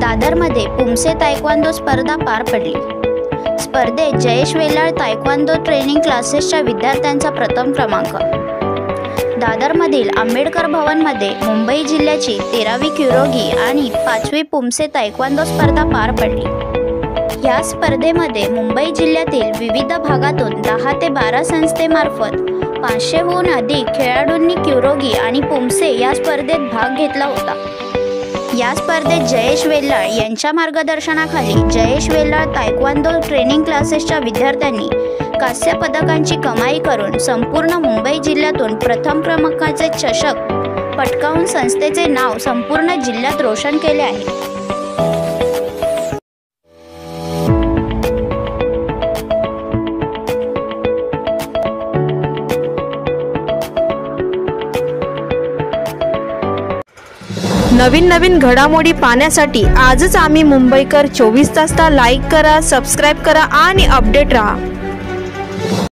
दादरमध्ये poomsae taekwondo स्पर्धा पार पडली। स्पर्धेत जयेश वेलाळ तायक्वांदो ट्रेनिंग क्लासेसच्या विद्यार्थ्यांचा प्रथम क्रमांक। दादरमधील आंबेडकर भवनमध्ये मुंबई जिल्ह्याची 13वी क्युरोगी आणि 5वी पुमसे तायक्वांदो स्पर्धा पार पडली। या स्पर्धेमध्ये मुंबई जिल्ह्यातील विविध भागातून 10 ते 12 संस्थेमार्फत 500हून अधिक खेळाडूंनी क्युरोगी आणि पुमसे या स्पर्धेत भाग घेतला होता। या स्पर्धेत जयेश वेलाळ यांच्या मार्गदर्शनाखाली जयेश वेलाळ तायक्वांदो ट्रेनिंग क्लासेसच्या विद्यार्थ्यांनी कांस्य पदकांची कमाई करून संपूर्ण मुंबई जिल्ह्यातून प्रथम क्रमांकाचे चषक पटकावून संस्थेचे नाव संपूर्ण जिल्ह्यात रोशन केले आहे। नवीन घडामोडी पाहण्यासाठी आजच आम्ही मुंबईकर 24 तासला लाईक करा, सबस्क्राईब करा आणि अपडेट रहा।